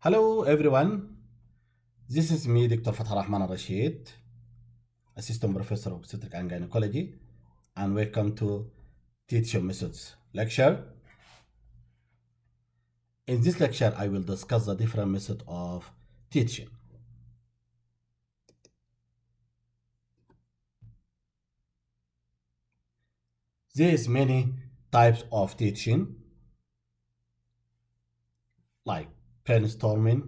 Hello everyone, this is me Dr. Fatah Rahman Rashid, Assistant Professor of Obstetric and Gynecology, and welcome to Teaching Methods lecture. In this lecture, I will discuss the different methods of teaching. There is many types of teaching, like brainstorming,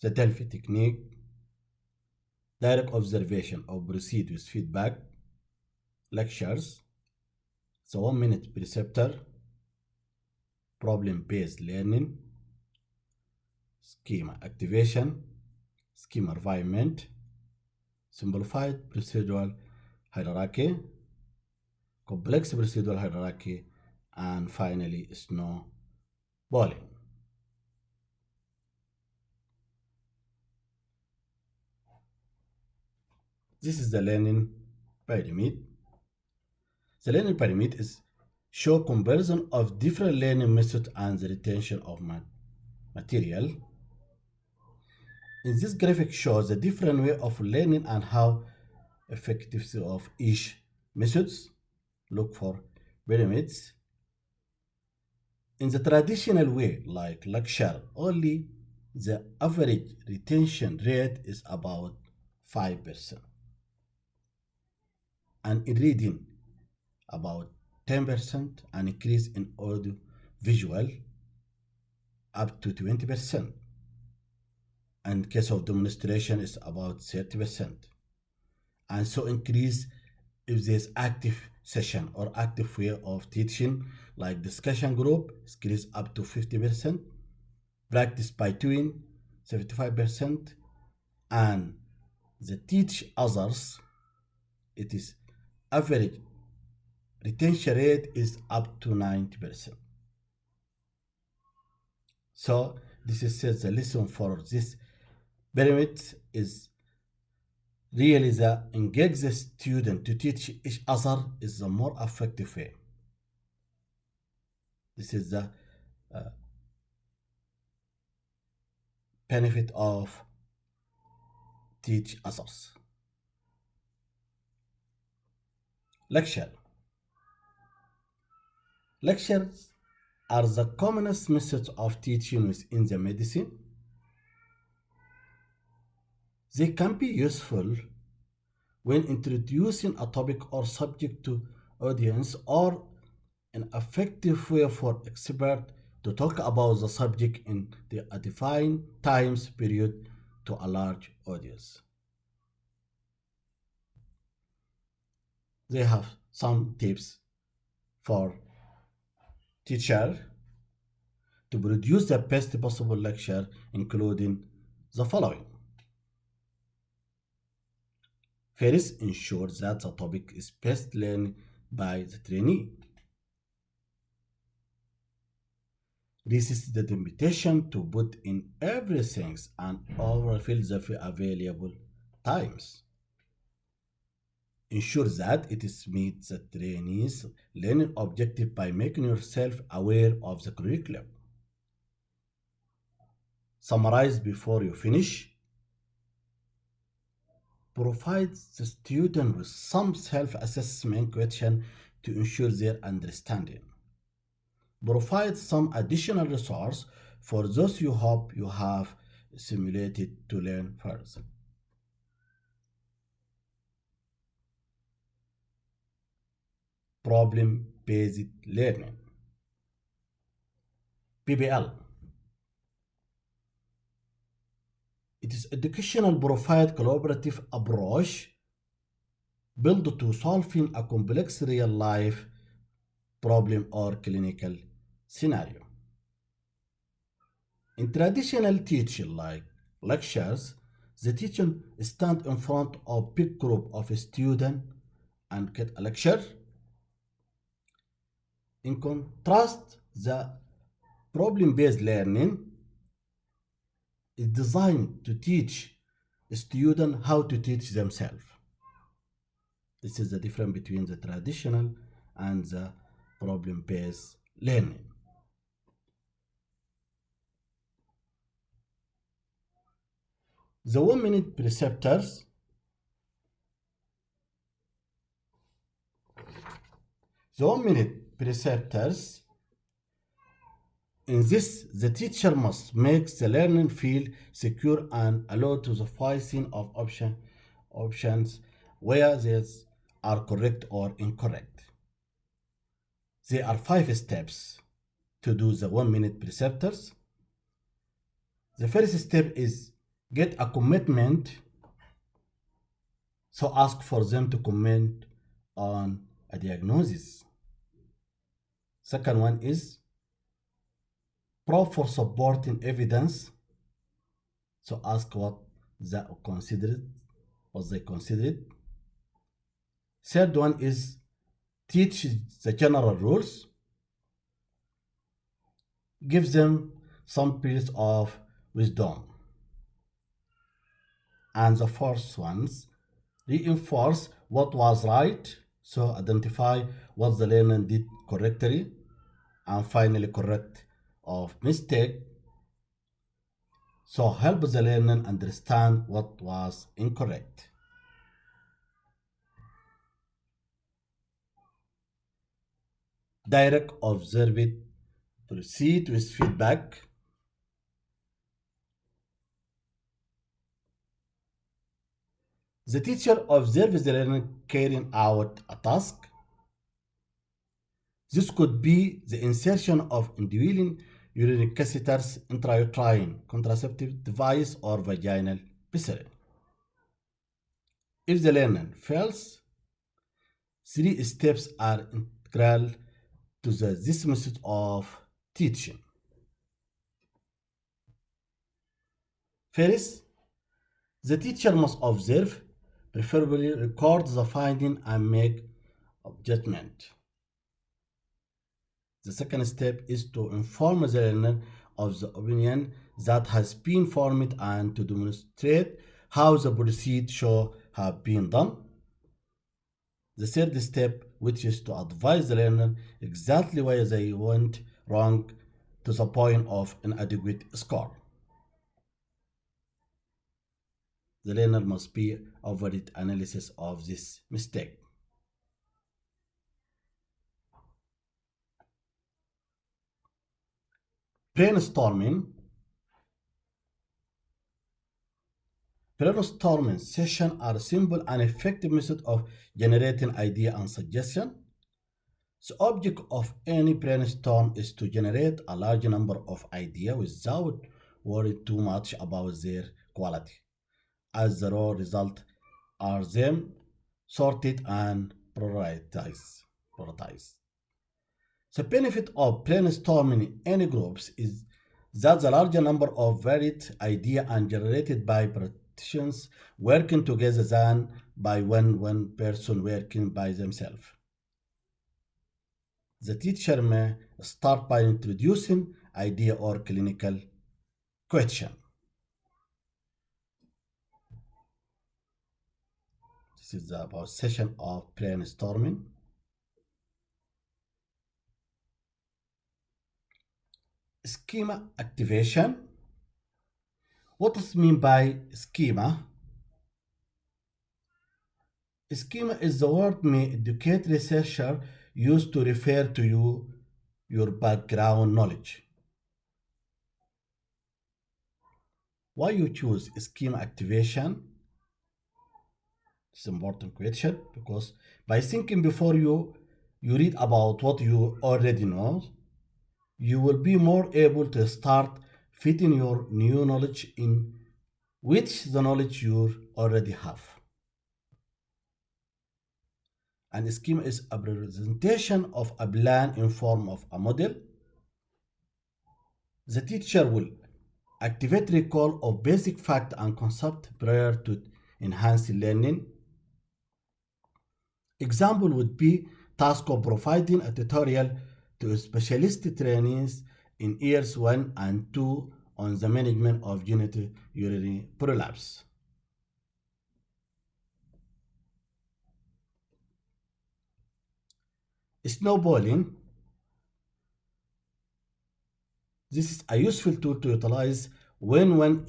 the Delphi technique, direct observation or proceed with feedback, lectures, the 1-minute preceptor, problem-based learning, schema activation, schema refinement, simplified procedural hierarchy, complex procedural hierarchy, and finally snowballing. This is the learning pyramid. The learning pyramid is show comparison of different learning methods and the retention of material. In this graphic shows the different way of learning and how effectiveness of each methods. Look for pyramids. In the traditional way, like lecture, only the average retention rate is about 5%. And in reading, about 10%, and increase in audio visual up to 20%. And case of demonstration is about 30%. And so increase if there's active session or active way of teaching, like discussion group, increase up to 50%, practice by doing 75%, and the teach others, it is average retention rate is up to 90%. So this is the lesson for this pyramid is really the engage the student to teach each other is the more effective way. This is the benefit of teach others. Lecture. Lectures are the commonest methods of teaching within the medicine. They can be useful when introducing a topic or subject to audience or an effective way for expert to talk about the subject in a defined time period to a large audience. They have some tips for teacher to produce the best possible lecture, including the following. First, ensure that the topic is best learned by the trainee. Resist the temptation to put in everything and overfill the available times. Ensure that it is meet the trainee's learning objective by making yourself aware of the curriculum. Summarize before you finish. Provide the student with some self-assessment question to ensure their understanding. Provide some additional resource for those you hope you have simulated to learn further. Problem-based learning. PBL. It is educational provide collaborative approach built to solving a complex real-life problem or clinical scenario. In traditional teaching like lectures, the teacher stands in front of big group of students and get a lecture. In contrast, the problem-based learning is designed to teach students how to teach themselves. This is the difference between the traditional and the problem-based learning. The 1 minute preceptors. The 1 minute preceptors. In this, the teacher must make the learner feel secure and allow to the voicing of options where these are correct or incorrect. There are 5 steps to do the 1 minute preceptors. The first step is get a commitment, so ask for them to comment on a diagnosis. Second one is probe for supporting evidence, so ask what they considered. Third one is teach the general rules, give them some piece of wisdom. And the fourth ones, reinforce what was right, so identify what the learner did correctly, and finally correct of mistake, so help the learner understand what was incorrect. Direct observe it, proceed with feedback. The teacher observes the learner carrying out a task. This could be the insertion of indwelling urinary catheters, intrauterine contraceptive device, or vaginal pessary. If the learner fails, 3 steps are integral to this method of teaching. First, the teacher must observe, preferably record the finding and make a judgment. The second step is to inform the learner of the opinion that has been formed and to demonstrate how the procedure should have been done. The third step, which is to advise the learner exactly why they went wrong to the point of inadequate score. The learner must be avoided analysis of this mistake. Brainstorming. Brainstorming sessions are a simple and effective method of generating idea and suggestion. The object of any brainstorm is to generate a large number of ideas without worrying too much about their quality, as the raw result are them sorted and prioritized. The benefit of brainstorming in any groups is that the larger number of varied ideas are generated by practitioners working together than by one person working by themselves. The teacher may start by introducing idea or clinical question. This is about session of brainstorming. Schema activation. What does it mean by schema? Schema is the word may educate researcher use to refer to your background knowledge. Why you choose schema activation? It's an important question because by thinking before you read about what you already know, you will be more able to start fitting your new knowledge in which the knowledge you already have. And schema is a representation of a plan in form of a model. The teacher will activate recall of basic fact and concept prior to enhance learning. Example would be task of providing a tutorial to specialist trainees in years 1 and 2 on the management of genital urinary prolapse. Snowballing. This is a useful tool to utilize when one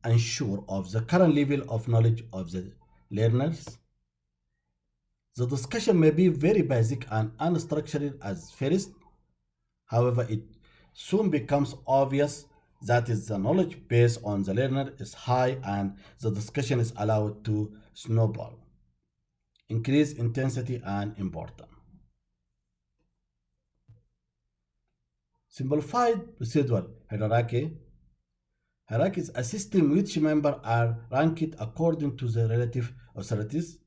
unsure of the current level of knowledge of the learners. The discussion may be very basic and unstructured as first. However, it soon becomes obvious that is the knowledge base on the learner is high and the discussion is allowed to snowball, increase intensity and importance. Simplified procedural hierarchy is a system which members are ranked according to the relative authorities.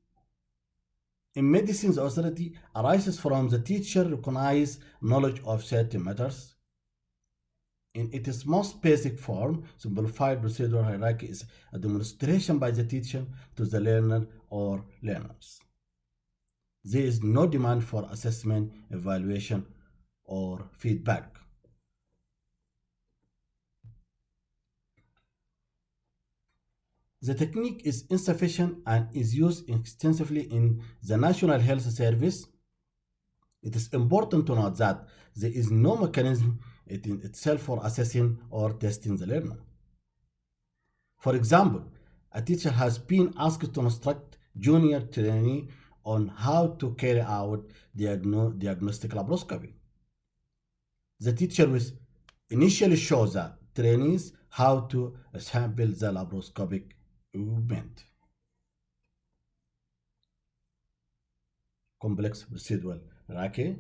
In medicine, the authority arises from the teacher recognize knowledge of certain matters. In its most basic form, simplified procedural hierarchy is a demonstration by the teacher to the learner or learners. There is no demand for assessment, evaluation, or feedback. The technique is insufficient and is used extensively in the National Health Service. It is important to note that there is no mechanism in itself for assessing or testing the learner. For example, a teacher has been asked to instruct junior trainee on how to carry out diagnostic laparoscopy. The teacher will initially show the trainees how to sample the laparoscopic equipment. Complex procedural hierarchy.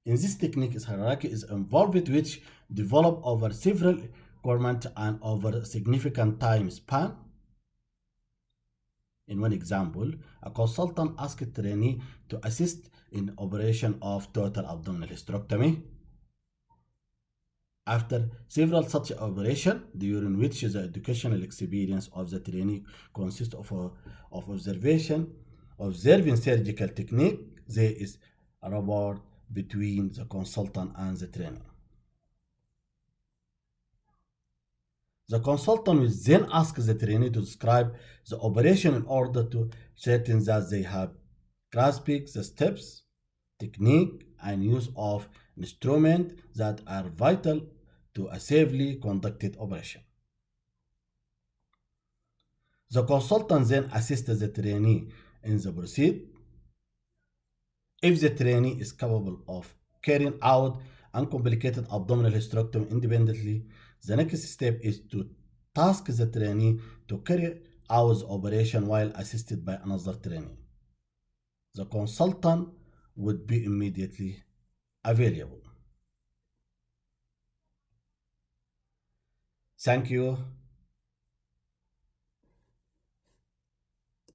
In this technique, hierarchy is involved which develop over several requirements and over a significant time span. In one example, a consultant asked a trainee to assist in operation of total abdominal hysterectomy. After several such operations, during which the educational experience of the trainee consists of observing surgical technique, there is a rapport between the consultant and the trainer. The consultant will then ask the trainee to describe the operation in order to certain that they have grasped the steps, technique, and use of instruments that are vital to a safely conducted operation. The consultant then assists the trainee in the procedure. If the trainee is capable of carrying out uncomplicated abdominal hysterectomy independently, the next step is to task the trainee to carry out the operation while assisted by another trainee. The consultant would be immediately available. Thank you.